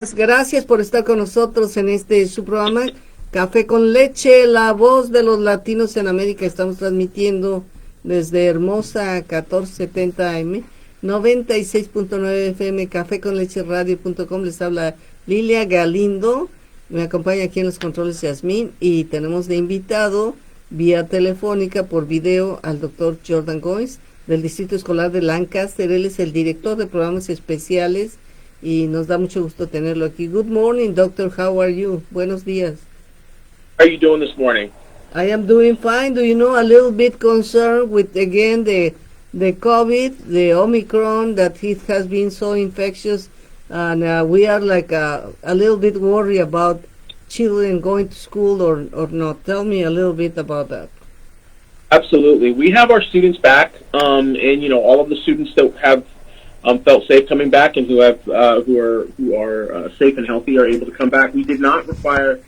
Gracias por estar con nosotros en su programa Café con Leche, la voz de los latinos en América. Estamos transmitiendo desde Hermosa 1470 AM, 96.9 FM, Café con Leche Radio.com. Les habla Lilia Galindo. Me acompaña aquí en los controles Yasmín y tenemos de invitado vía telefónica por video al doctor Jordan Goines del Distrito Escolar de Lancaster. Él es el director de programas especiales y nos da mucho gusto tenerlo aquí. Good morning, doctor. How are you? Buenos días. How are you doing this morning? I am doing fine. Do you know, a little bit concerned with, again, the COVID, the Omicron, that it has been so infectious, and we are like a little bit worried about children going to school or not. Tell me a little bit about that. Absolutely. We have our students back, and all of the students that have felt safe coming back and who are safe and healthy are able to come back. We did not require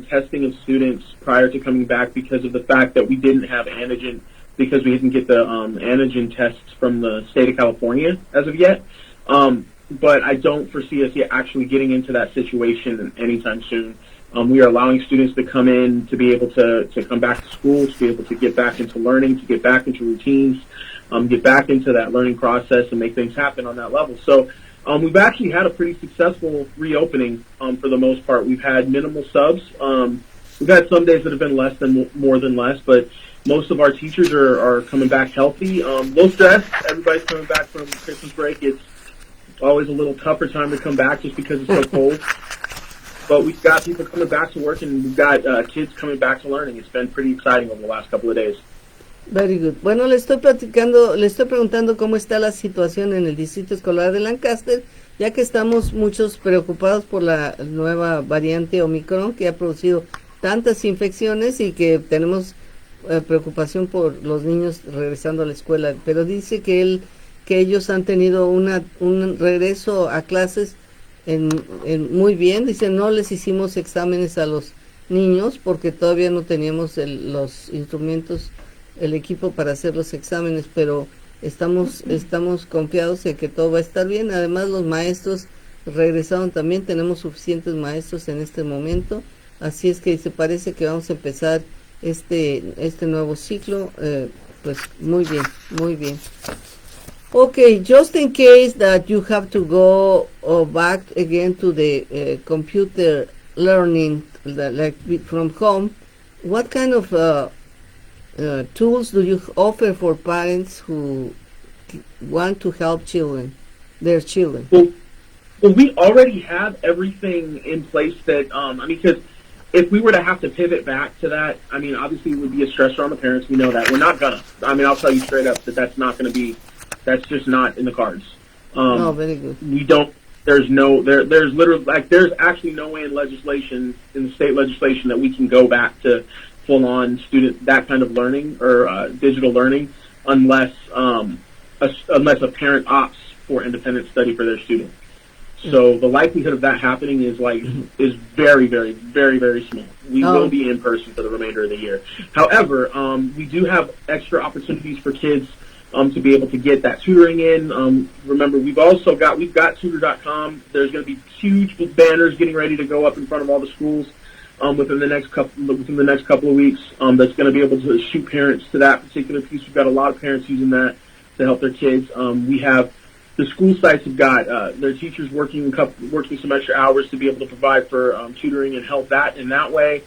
testing of students prior to coming back because of the fact that we didn't have antigen, because we didn't get the antigen tests from the state of California as of yet. But I don't foresee us yet actually getting into that situation anytime soon. We are allowing students to come in to be able to come back to school, to be able to get back into learning, to get back into routines, get back into that learning process and make things happen on that level. So we've actually had a pretty successful reopening for the most part. We've had minimal subs. We've had some days that have been less than more than less, but most of our teachers are coming back healthy. Low stress. Everybody's coming back from Christmas break. It's always a little tougher time to come back just because it's so cold. But we've got people coming back to work, and we've got kids coming back to learning. It's been pretty exciting over the last couple of days. Very good. Bueno, le estoy preguntando cómo está la situación en el Distrito Escolar de Lancaster, ya que estamos muchos preocupados por la nueva variante Omicron que ha producido tantas infecciones y que tenemos preocupación por los niños regresando a la escuela. Pero dice que ellos han tenido un regreso a clases muy bien. Dice, no les hicimos exámenes a los niños porque todavía no teníamos los instrumentos, el equipo para hacer los exámenes, pero estamos confiados de que todo va a estar bien. Además, los maestros regresaron también, tenemos suficientes maestros en este momento, así es que se parece que vamos a empezar este nuevo ciclo, pues muy bien, muy bien. Okay, just in case that you have to go back again to the computer learning, like from home, what kind of tools do you offer for parents who want to help their children? Well, we already have everything in place that, because if we were to have to pivot back to that, obviously it would be a stressor on the parents. We know that. We're not gonna. I'll tell you straight up that that's just not in the cards. Oh, very good. We don't. There's literally, there's actually no way in the state legislation that we can go back to full-on that kind of learning or digital learning unless a parent opts for independent study for their student. So the likelihood of that happening is very, very, very, very small. We will be in person for the remainder of the year. However, we do have extra opportunities for kids to be able to get that tutoring in. Remember, we've got tutor.com. There's going to be huge banners getting ready to go up in front of all the schools within the next couple of weeks. That's going to be able to shoot parents to that particular piece. We've got a lot of parents using that to help their kids. We have the school sites have got their teachers working some extra hours to be able to provide for tutoring and help that in that way.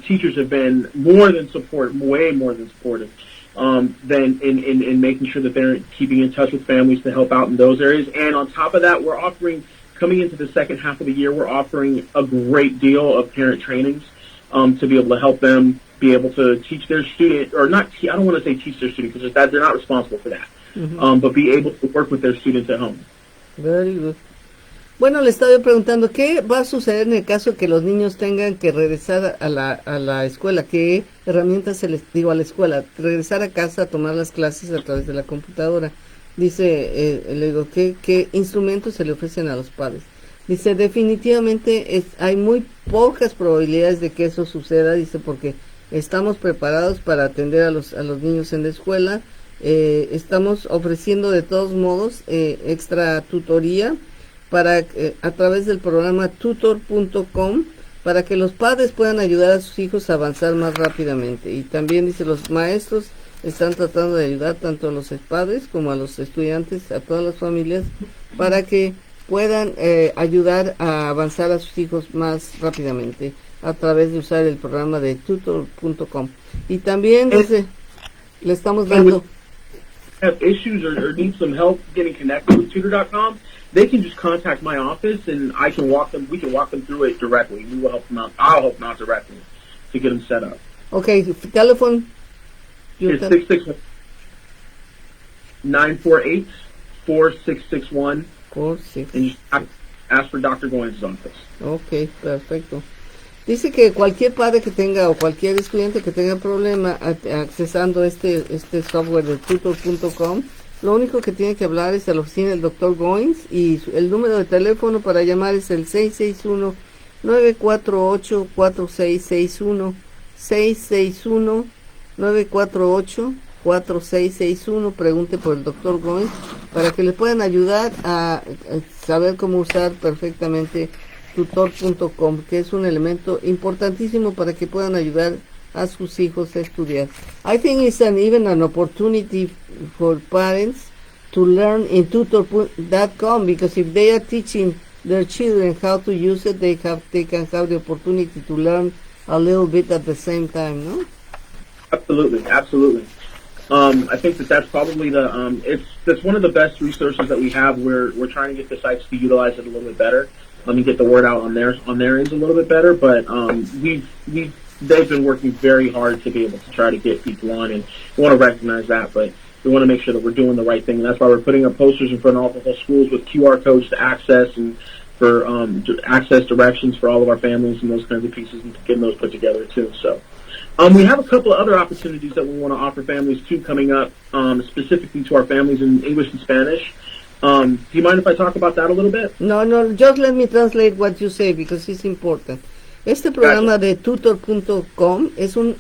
Teachers have been way more than supportive. Than in making sure that they're keeping in touch with families to help out in those areas. And on top of that, we're offering, coming into the second half of the year, we're offering a great deal of parent trainings to be able to help them be able to teach their student, or not, I don't want to say teach their student because they're not responsible for that, but be able to work with their students at home. Very good. Bueno, le estaba preguntando, ¿qué va a suceder en el caso que los niños tengan que regresar a la escuela? ¿Qué herramientas a la escuela? Regresar a casa a tomar las clases a través de la computadora. Dice, le digo, ¿qué instrumentos se le ofrecen a los padres? Dice, definitivamente hay muy pocas probabilidades de que eso suceda, dice, porque estamos preparados para atender a los niños en la escuela. Estamos ofreciendo de todos modos extra tutoría para a través del programa tutor.com, para que los padres puedan ayudar a sus hijos a avanzar más rápidamente. Y también dice, los maestros están tratando de ayudar tanto a los padres como a los estudiantes, a todas las familias, para que puedan ayudar a avanzar a sus hijos más rápidamente a través de usar el programa de tutor.com. Y también dice, le estamos dando... Have issues or need some help getting connected with tutor.com, they can just contact my office and we can walk them through it directly. We will help them out. I'll help them out directly to get them set up. Okay, telephone. It's 661-948-4661. 46. And you ask for Dr. Goines' office. Okay, perfecto. Dice que cualquier padre que tenga o cualquier estudiante que tenga problema accesando este software de tutor.com, lo único que tiene que hablar es a la oficina del Dr. Goines, y el número de teléfono para llamar es el 661-948-4661, 661-948-4661. Pregunte por el Dr. Goines para que le puedan ayudar a saber cómo usar perfectamente tutor.com, que es un elemento importantísimo para que puedan ayudar a sus hijos a estudiar. I think it's even an opportunity for parents to learn in tutor.com, because if they are teaching their children how to use it, they can have the opportunity to learn a little bit at the same time, no? Absolutely. I think that's probably that's one of the best resources that we have. We're trying to get the sites to utilize it a little bit better. Let me get the word out on their ends a little bit better, but they've been working very hard to be able to try to get people on, and we want to recognize that, but we want to make sure that we're doing the right thing, and that's why we're putting up posters in front of all the whole schools with QR codes to access, and for access directions for all of our families and those kinds of pieces, and getting those put together too. So we have a couple of other opportunities that we want to offer families too coming up, specifically to our families in English and Spanish. Do you mind if I talk about that a little bit? No, just let me translate what you say because it's important. Este programa de tutor.com es un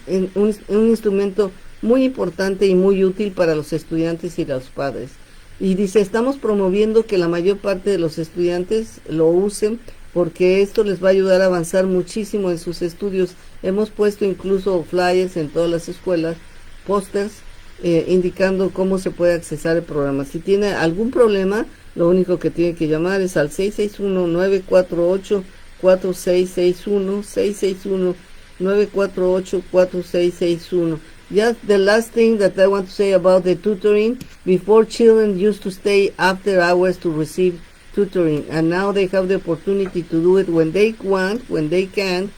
instrumento muy importante y muy útil para los estudiantes y los padres. Y dice, estamos promoviendo que la mayor parte de los estudiantes lo usen porque esto les va a ayudar a avanzar muchísimo en sus estudios. Hemos puesto incluso flyers en todas las escuelas, pósters, indicando cómo se puede accesar el programa. Si tiene algún problema, lo único que tiene que llamar es al 661-948-4661, 661-948-4661. Just the last thing that I want to say about the tutoring, before children used to stay after hours to receive tutoring, and now they have the opportunity to do it when they want, when they can,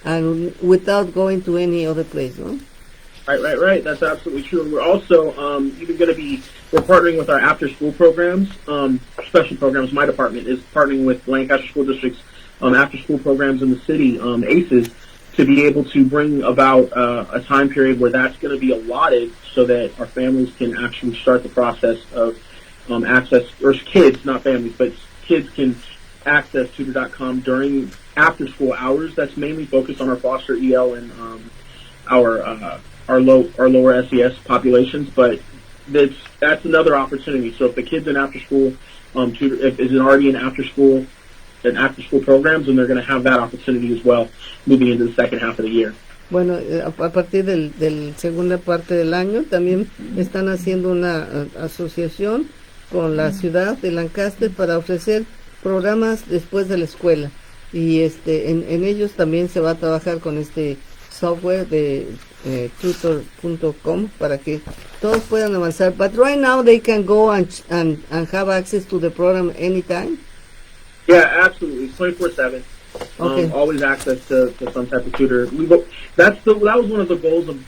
and without going to any other place, no? Right. That's absolutely true. And we're also even going to we're partnering with our after-school programs, special programs. My department is partnering with Lancaster School District's after-school programs in the city, ACES, to be able to bring about a time period where that's going to be allotted so that our families can actually start the process of access, or kids, not families, but kids can access tutor.com during after-school hours. That's mainly focused on our foster EL and our lower SES populations, but that's another opportunity. So if the kid's in after school tutor, if is already in after school programs, then they're going to have that opportunity as well moving into the second half of the year. Bueno, a partir del segunda parte del año también están haciendo una asociación con la ciudad de Lancaster para ofrecer programas después de la escuela, y en ellos también se va a trabajar con este software de tutor.com para que todos puedan avanzar. But right now they can go and have access to the program anytime. Yeah, absolutely. 24/7. Okay. Always access to some type of tutor. That was one of the goals of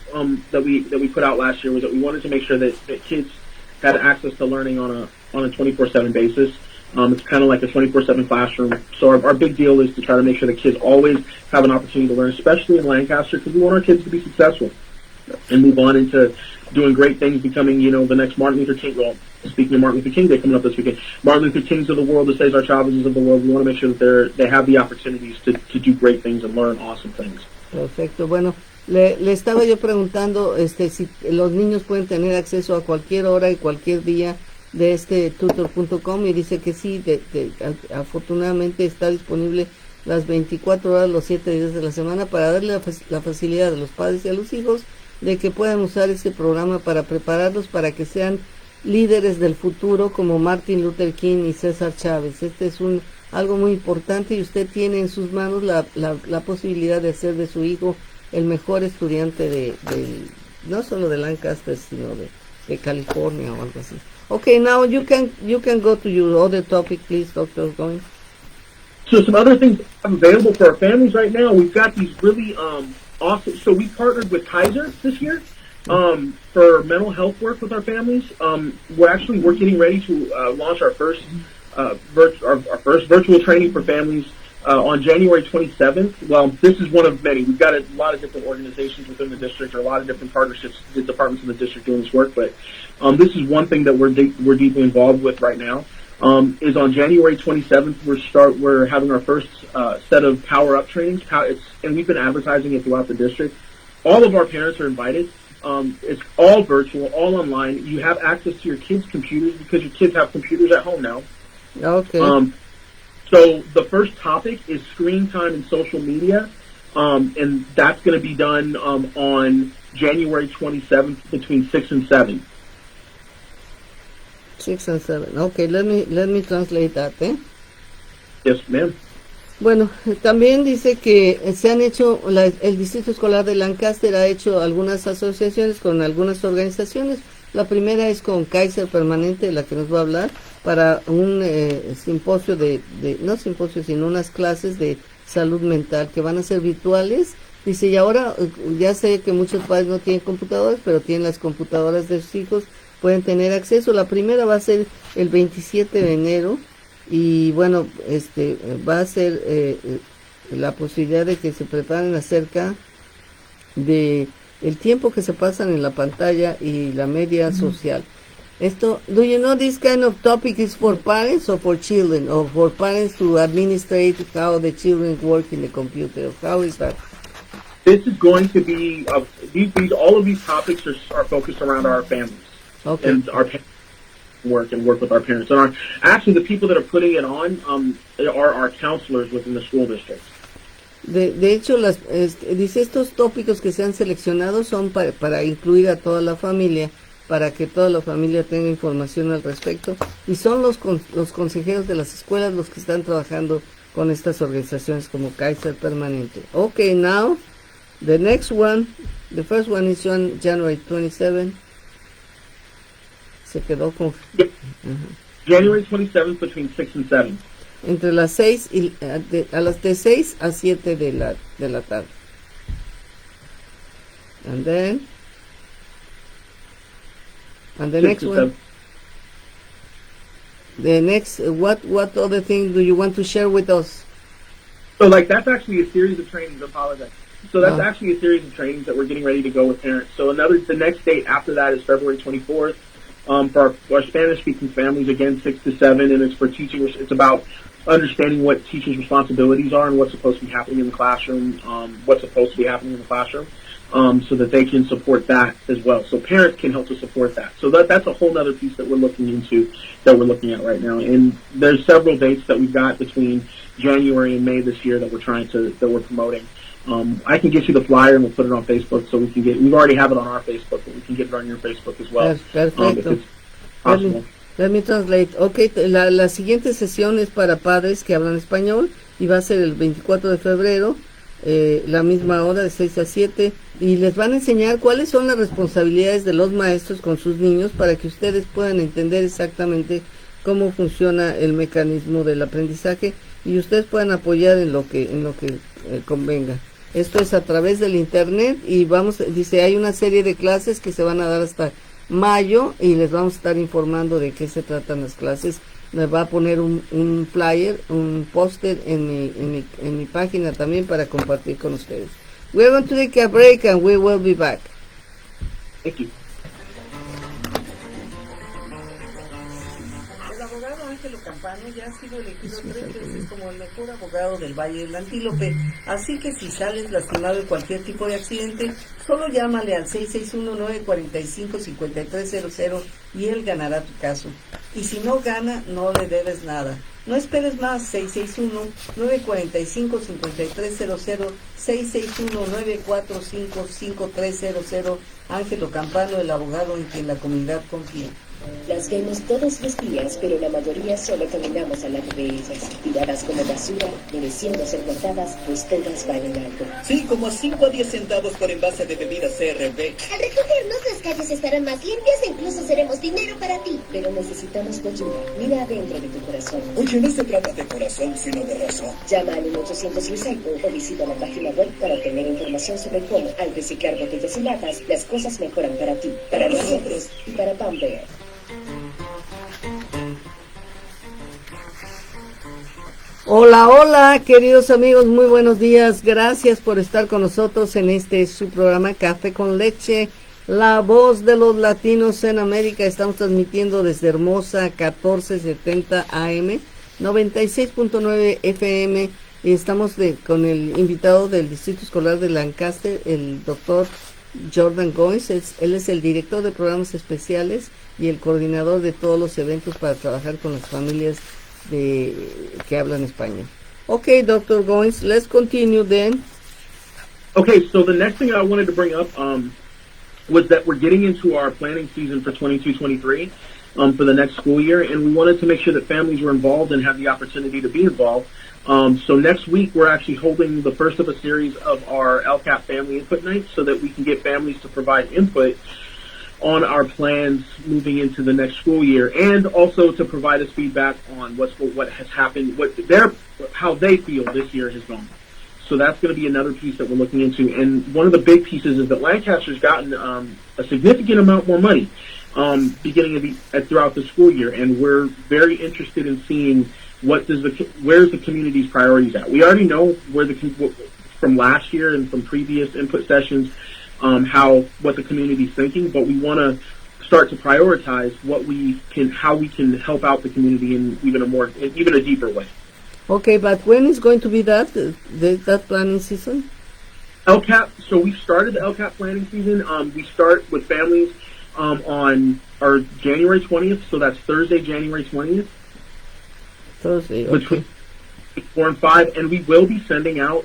that we put out last year, was that we wanted to make sure that kids had access to learning on a 24/7 basis. It's kind of like a 24/7 classroom. So our big deal is to try to make sure that kids always have an opportunity to learn, especially in Lancaster, because we want our kids to be successful and move on into doing great things, becoming, the next Martin Luther King. Well, speaking of Martin Luther King Day coming up this weekend, Martin Luther Kings of the world, the Cesar Chavez's of the world. We want to make sure that they have the opportunities to do great things and learn awesome things. Perfecto. Bueno, le estaba yo preguntando si los niños pueden tener acceso a cualquier hora y cualquier día de este tutor.com y dice que sí, afortunadamente está disponible las 24 horas, los 7 días de la semana para darle la facilidad a los padres y a los hijos de que puedan usar este programa para prepararlos para que sean líderes del futuro como Martin Luther King y César Chávez. Este es algo muy importante y usted tiene en sus manos la posibilidad de hacer de su hijo el mejor estudiante no solo de Lancaster, sino de California o algo así. Okay, now you can go to your other topic, please, Dr. Goines. So some other things available for our families right now. We've got these really awesome. So we partnered with Kaiser this year for mental health work with our families. We're getting ready to launch our first virtual training for families on January 27th. Well, this is one of many. We've got a lot of different organizations within the district, or a lot of different partnerships, the departments in the district doing this work. But this is one thing that we're deeply involved with right now. Is on January 27th. We're having our first set of Power Up trainings, and we've been advertising it throughout the district. All of our parents are invited. It's all virtual, all online. You have access to your kids' computers because your kids have computers at home now. Okay. So the first topic is screen time and social media, and that's going to be done on January 27th between 6 and 7. 6 and 7. Okay, let me translate that, eh? Yes, ma'am. Bueno, también dice que se han hecho, el Distrito Escolar de Lancaster ha hecho algunas asociaciones con algunas organizaciones. La primera es con Kaiser Permanente, de la que nos va a hablar, para un simposio no simposio, sino unas clases de salud mental que van a ser virtuales. Dice, y ahora ya sé que muchos padres no tienen computadoras, pero tienen las computadoras de sus hijos, pueden tener acceso. La primera va a ser el 27 de enero y bueno, va a ser la posibilidad de que se preparen acerca de el tiempo que se pasan en la pantalla y la media social. Esto, do you know this kind of topic is for parents or for children, or for parents to administrate how the children work in the computer? How is that? This is going to be all of these topics are focused around our families. Okay. And our work with our parents. And actually, the people that are putting it on are our counselors within the school district. De hecho, dice, estos tópicos que se han seleccionado son para incluir a toda la familia, para que toda la familia tenga información al respecto, y son los consejeros de las escuelas los que están trabajando con estas organizaciones como Kaiser Permanente. Okay, now, the next one, the first one is on January 27. Se quedó con... Yep. January 27th between 6 and 7. Entre las 6 y de 6 a 7 de la tarde. And the next one. The next, what other thing do you want to share with us? So that's actually a series of trainings. I apologize. So that's actually a series of trainings that we're getting ready to go with parents. So the next date after that is February 24th. For our Spanish-speaking families, again, 6 to 7, and it's for teaching. It's about understanding what teachers' responsibilities are and what's supposed to be happening in the classroom, so that they can support that as well. So parents can help to support that. So that's a whole other piece that we're looking at right now. And there's several dates that we've got between January and May this year that we're promoting. I can get you the flyer and we'll put it on Facebook so we already have it on our Facebook, but we can get it on your Facebook as well. Perfecto. If it's possible. Let me translate. Okay, la siguiente sesión es para padres que hablan español y va a ser el 24 de febrero, la misma hora de 6 a 7, y les van a enseñar cuáles son las responsabilidades de los maestros con sus niños para que ustedes puedan entender exactamente cómo funciona el mecanismo del aprendizaje y ustedes puedan apoyar en lo que convenga. Esto es a través del internet y dice, hay una serie de clases que se van a dar hasta mayo y les vamos a estar informando de qué se tratan las clases. Me va a poner un flyer, un póster en mi página también para compartir con ustedes. We're going to take a break and we will be back. Thank you. El abogado Ángelo Campana Campano ya ha sido elegido 3 veces como el mejor abogado del Valle del Antílope, así que si sales lastimado en cualquier tipo de accidente, solo llámale al 661-945-5300 y él ganará tu caso. Y si no gana, no le debes nada. No esperes más, 661-945-5300, 661-945-5300, Ángelo Campano, el abogado en quien la comunidad confía. Las vemos todos los días, pero la mayoría solo caminamos al lado de ellas, tiradas como basura, mereciendo ser guardadas, pues todas valen algo. Sí, como 5 a 10 centavos por envase de bebidas CRB. Al recogernos, las calles estarán más limpias e incluso seremos dinero para ti. Pero necesitamos tu ayuda. Mira adentro de tu corazón. Oye, no se trata de corazón, sino de razón. Llama al 1-800 Recycle o visita la página web para obtener información sobre cómo, al reciclar botellas y latas, las cosas mejoran para ti, para nosotros y para Pam Bear. Hola, hola, queridos amigos, muy buenos días. Gracias por estar con nosotros en su programa Café con Leche, la voz de los latinos en América. Estamos transmitiendo desde Hermosa 1470 AM, 96.9 FM, y estamos con el invitado del Distrito Escolar de Lancaster, el doctor Jordan Goines. Él es el director de programas especiales y el coordinador de todos los eventos para trabajar con las familias que hablan español. Okay, Dr. Goines, let's continue then. Okay, so the next thing I wanted to bring up was that we're getting into our planning season for 22-23 for the next school year, and we wanted to make sure that families were involved and have the opportunity to be involved. So next week we're actually holding the first of a series of our Lcat family input nights so that we can get families to provide input on our plans moving into the next school year, and also to provide us feedback on what has happened, how they feel this year has gone. So that's going to be another piece that we're looking into. And one of the big pieces is that Lancaster's gotten a significant amount more money beginning throughout the school year, and we're very interested in seeing where's the community's priorities at. We already know from last year and from previous input sessions what the community's thinking, but we want to start to prioritize how we can help out the community in even a deeper way. Okay, but when is going to be that planning season? LCAP. So we started the LCAP planning season. We start with families on our January 20th. So that's Thursday, January 20th. Thursday. Okay. Between 4 and 5, and we will be sending out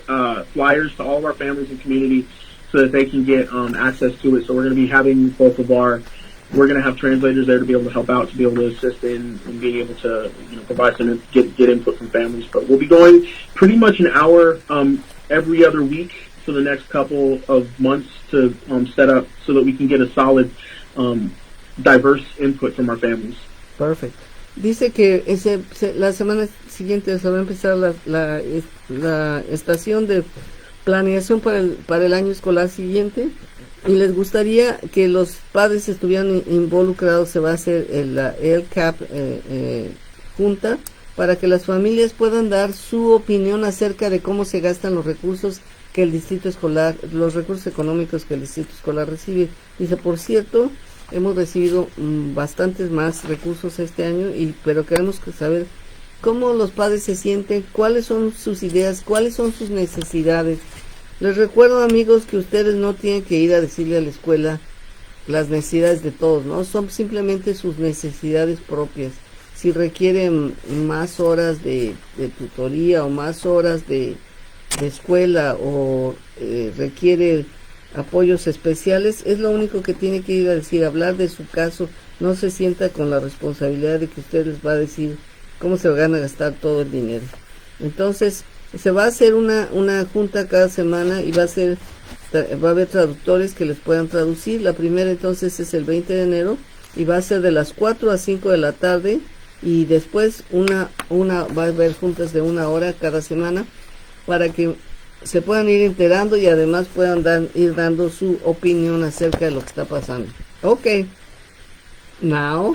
flyers to all of our families and community so that they can get access to it. So we're going to be having we're going to have translators there to be able to help out, to be able to assist in being able to provide some get input from families. But we'll be going pretty much an hour every other week for the next couple of months to set up so that we can get a solid, diverse input from our families. Perfect. Dice que la semana siguiente se va a empezar la estación de planeación para el año escolar siguiente, y les gustaría que los padres estuvieran involucrados. Se va a hacer la LCAP junta para que las familias puedan dar su opinión acerca de cómo se gastan los recursos que el distrito escolar, los recursos económicos que el distrito escolar recibe. Dice, por cierto, hemos recibido bastantes más recursos este año, pero queremos saber cómo los padres se sienten, cuáles son sus ideas, cuáles son sus necesidades. Les recuerdo, amigos, que ustedes no tienen que ir a decirle a la escuela las necesidades de todos, ¿no? Son simplemente sus necesidades propias. Si requieren más horas de tutoría o más horas de escuela o requiere apoyos especiales, es lo único que tiene que ir a decir, hablar de su caso. No se sienta con la responsabilidad de que usted les va a decir cómo se van a gastar todo el dinero. Entonces, se va a hacer una junta cada semana y va a haber traductores que les puedan traducir. La primera entonces es el 20 de enero y va a ser de las 4 a 5 de la tarde, y después va a haber juntas de 1 hora cada semana para que se puedan ir enterando y además puedan ir dando su opinión acerca de lo que está pasando. Okay. Now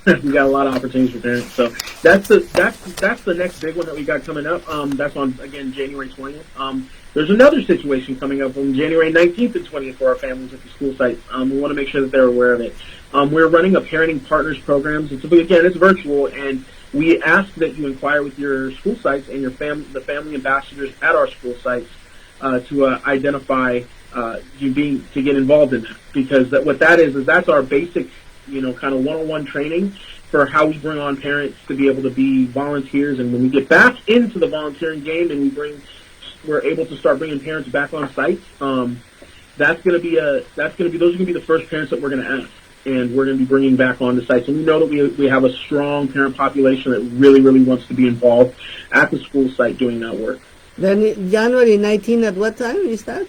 we got a lot of opportunities for parents. So that's the next big one that we got coming up. That's on, again, January 20th. There's another situation coming up on January 19th and 20th for our families at the school sites. We want to make sure that they're aware of it. We're running a parenting partners programs. It's virtual, and we ask that you inquire with your school sites and the family ambassadors at our school sites to identify to get involved in that, because what that is that's our basic, kind of one-on-one training for how we bring on parents to be able to be volunteers. And when we get back into the volunteering game and we're able to start bringing parents back on sites, those are going to be the first parents that we're going to ask, and we're going to be bringing back on the sites. And we know that we have a strong parent population that really, really wants to be involved at the school site doing that work. Then January 19th, at what time is that?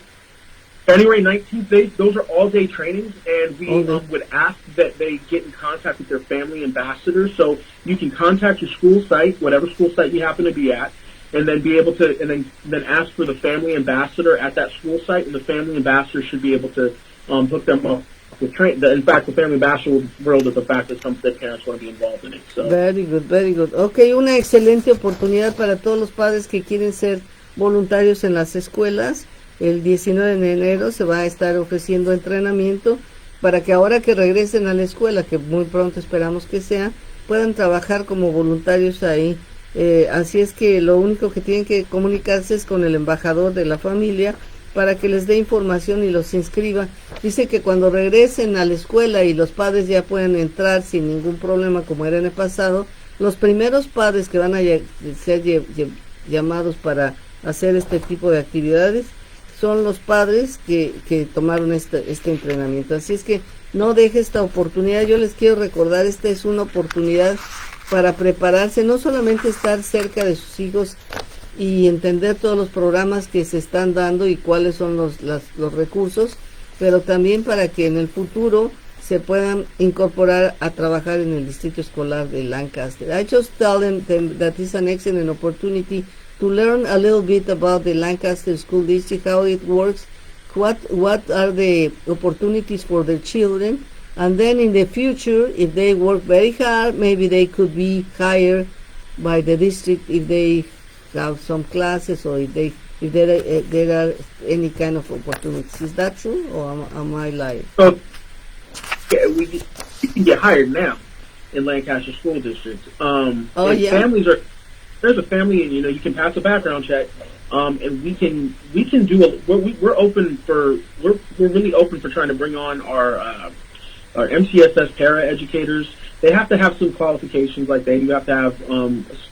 January 19th, those are all-day trainings, and we would ask that they get in contact with their family ambassador. So you can contact your school site, whatever school site you happen to be at, and then be able to, and then ask for the family ambassador at that school site, and the family ambassador should be able to hook them up with training. In fact, the family ambassador will be thrilled at the fact that some of their parents want to be involved in it. So. Very good, very good. Okay, una excelente oportunidad para todos los padres que quieren ser voluntarios en las escuelas. El 19 de enero se va a estar ofreciendo entrenamiento para que ahora que regresen a la escuela, que muy pronto esperamos que sea, puedan trabajar como voluntarios ahí. Así es que lo único que tienen que comunicarse es con el embajador de la familia para que les dé información y los inscriba. Dice que cuando regresen a la escuela y los padres ya pueden entrar sin ningún problema como era en el pasado, los primeros padres que van a ser llamados para hacer este tipo de actividades son los padres que tomaron este entrenamiento. Así es que no deje esta oportunidad. Yo les quiero recordar, esta es una oportunidad para prepararse, no solamente estar cerca de sus hijos y entender todos los programas que se están dando y cuáles son los recursos, pero también para que en el futuro se puedan incorporar a trabajar en el distrito escolar de Lancaster. I just tell them that it's an excellent opportunity to learn a little bit about the Lancaster School District, how it works, what are the opportunities for their children, and then in the future, if they work very hard, maybe they could be hired by the district if they have some classes or if there are any kind of opportunities. Is that true, or am I lying? So, yeah, you can get hired now in Lancaster School District. Families are. There's a family, and you can pass a background check, and we can do we're really open for trying to bring on our MCSS para educators. They have to have some qualifications, like they do have to have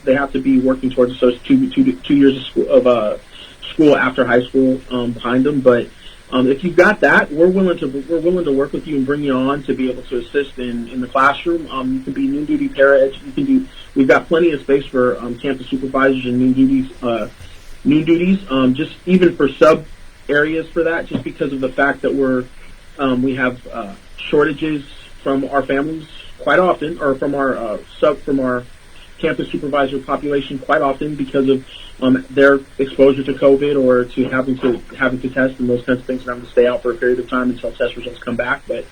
they have to be working towards two years of school after high school behind them. But if you've got that, we're willing to work with you and bring you on to be able to assist in the classroom. You can be noon duty para. We've got plenty of space for campus supervisors and noon duties. Just even for sub areas for that, just because of the fact that we have shortages from our families quite often, or from our campus supervisor population quite often, because of their exposure to COVID or to having to test and those kinds of things, and having to stay out for a period of time until test results come back. But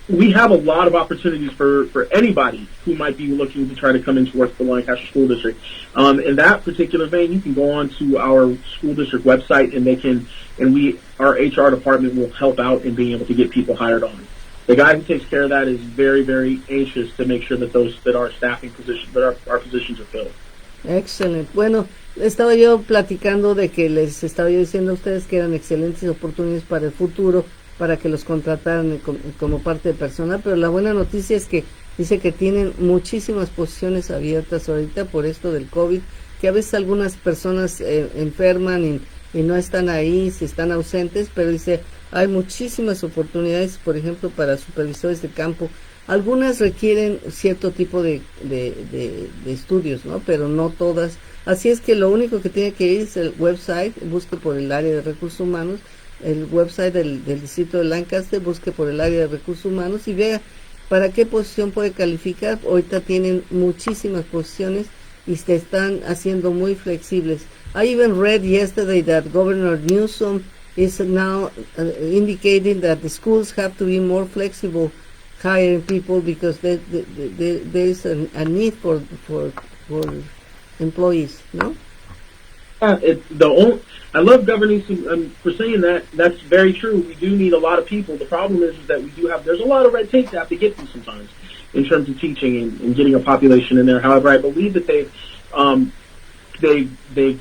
we have a lot of opportunities for anybody who might be looking to try to come into work for the Lancaster School District. In that particular vein, you can go on to our school district website, and our HR department will help out in being able to get people hired on. The guy who takes care of that is very, very anxious to make sure that our staffing positions, our positions are filled. Excelente. Bueno, estaba yo platicando de que les estaba yo diciendo a ustedes que eran excelentes oportunidades para el futuro, para que los contrataran como parte de personal, pero la buena noticia es que dice que tienen muchísimas posiciones abiertas ahorita por esto del COVID, que a veces algunas personas enferman y no están ahí, si están ausentes, pero dice, hay muchísimas oportunidades, por ejemplo, para supervisores de campo. Algunas requieren cierto tipo de estudios, ¿no? Pero no todas. Así es que lo único que tiene que ir es el website, busque por el área de recursos humanos, el website del distrito de Lancaster, busque por el área de recursos humanos y vea para qué posición puede calificar. Ahorita tienen muchísimas posiciones y se están haciendo muy flexibles. I even read yesterday that Governor Newsom is now indicating that the schools have to be more flexible hiring people because there is a need for employees, no? I love Governor Newsom for saying that. That's very true. We do need a lot of people. The problem is that there's a lot of red tape to have to get through sometimes. in terms of teaching and getting a population in there. However, I believe that they've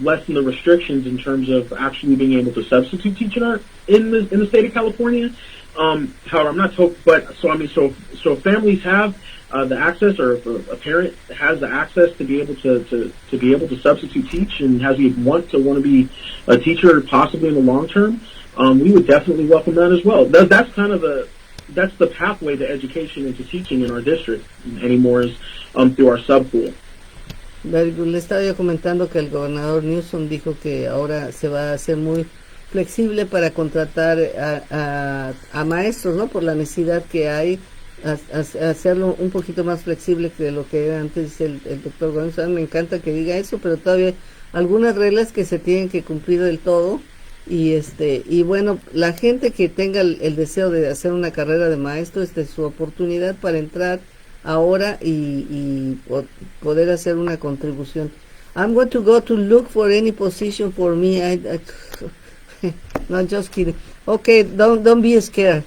lessened the restrictions in terms of actually being able to substitute teach in the state of California. However, I'm not told, but so families have the access, or if a parent has the access to be able to be able to substitute teach, and has the want to be a teacher possibly in the long term, we would definitely welcome that as well. That's kind of that's the pathway to education and to teaching in our district anymore, is through our subpool. Le estaba yo comentando que el gobernador Newsom dijo que ahora se va a hacer muy flexible para contratar a maestros, ¿no? Por la necesidad que hay, hacerlo un poquito más flexible que lo que era antes el doctor Goines. Me encanta que diga eso, pero todavía hay algunas reglas que se tienen que cumplir del todo. Y bueno, la gente que tenga el deseo de hacer una carrera de maestro, esta es su oportunidad para entrar ahora y poder hacer una contribución. I'm going to go to look for any position for me. No, just kidding. Okay, don't be scared.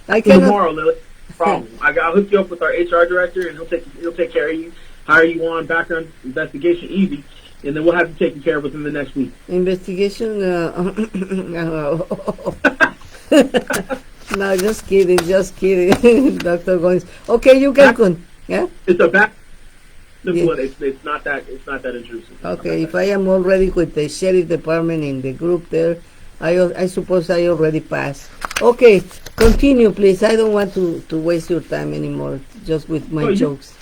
I cannot. Tomorrow, Lily. Problem. I'll hook you up with our HR director, and he'll take care of you, hire you on background investigation, easy, and then we'll have you taken care of within the next week. Investigation. No, just kidding, Dr. Goines. Okay, you can yeah? It's a back. Yeah. It's not that intrusive. Okay, if I am already with the sheriff department in the group there, I suppose I already passed. Okay, continue, please. I don't want to waste your time anymore, just with my jokes.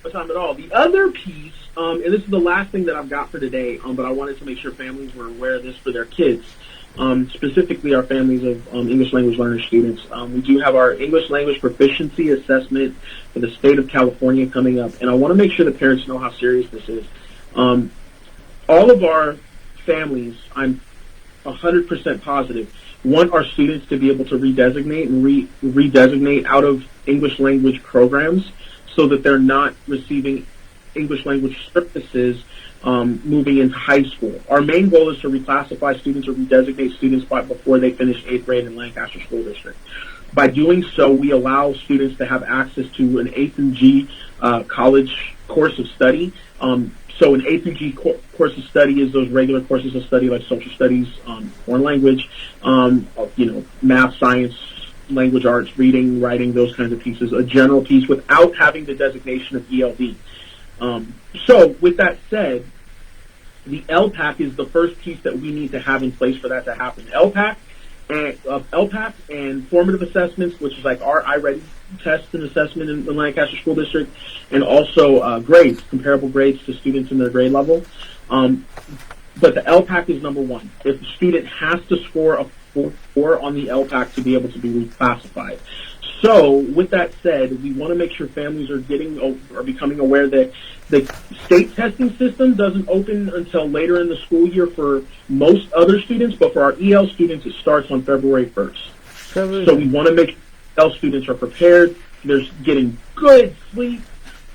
No time at all. The other piece, and this is the last thing that I've got for today, but I wanted to make sure families were aware of this for their kids. Specifically our families of English language learner students. We do have our English language proficiency assessment for the state of California coming up, and I want to make sure the parents know how serious this is. All of our families, I'm 100% positive, want our students to be able to redesignate and redesignate out of English language programs so that they're not receiving English language services moving into high school. Our main goal is to reclassify students or redesignate students before they finish 8th grade in Lancaster School District. By doing so, we allow students to have access to an A through G college course of study. So an A through G course of study is those regular courses of study like social studies, foreign language, math, science, language arts, reading, writing, those kinds of pieces, a general piece without having the designation of ELD. So with that said, the LPAC is the first piece that we need to have in place for that to happen. LPAC and formative assessments, which is like our iReady test and assessment in the Lancaster School District, and also grades, comparable grades to students in their grade level. But the LPAC is number one. If the student has to score a 4 on the LPAC to be able to be reclassified. So, with that said, we want to make sure families are becoming aware that the state testing system doesn't open until later in the school year for most other students, but for our EL students, it starts on February 1st. So we want to make sure EL students are prepared. They're getting good sleep,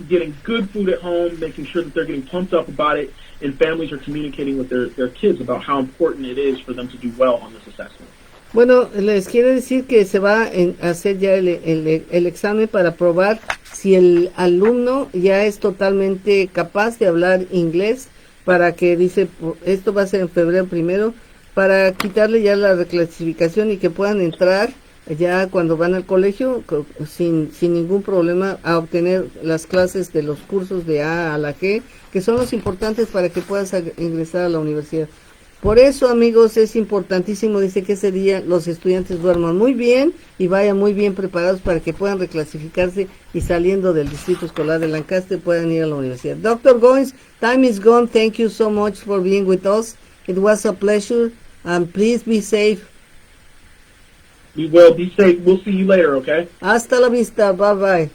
getting good food at home, making sure that they're getting pumped up about it, and families are communicating with their kids about how important it is for them to do well on this assessment. Bueno, les quiero decir que se va a hacer ya el examen para probar si el alumno ya es totalmente capaz de hablar inglés, para que dice, esto va a ser en febrero 1, para quitarle ya la reclasificación y que puedan entrar ya cuando van al colegio sin ningún problema a obtener las clases de los cursos de A a la G, que son los importantes para que puedas ingresar a la universidad. Por eso, amigos, es importantísimo, dice, que ese día los estudiantes duerman muy bien y vayan muy bien preparados para que puedan reclasificarse y saliendo del distrito escolar de Lancaster puedan ir a la universidad. Dr. Goines, time is gone. Thank you so much for being with us. It was a pleasure, and please be safe. We will be safe. We'll see you later, okay? Hasta la vista. Bye bye.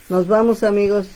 Nos vamos, amigos.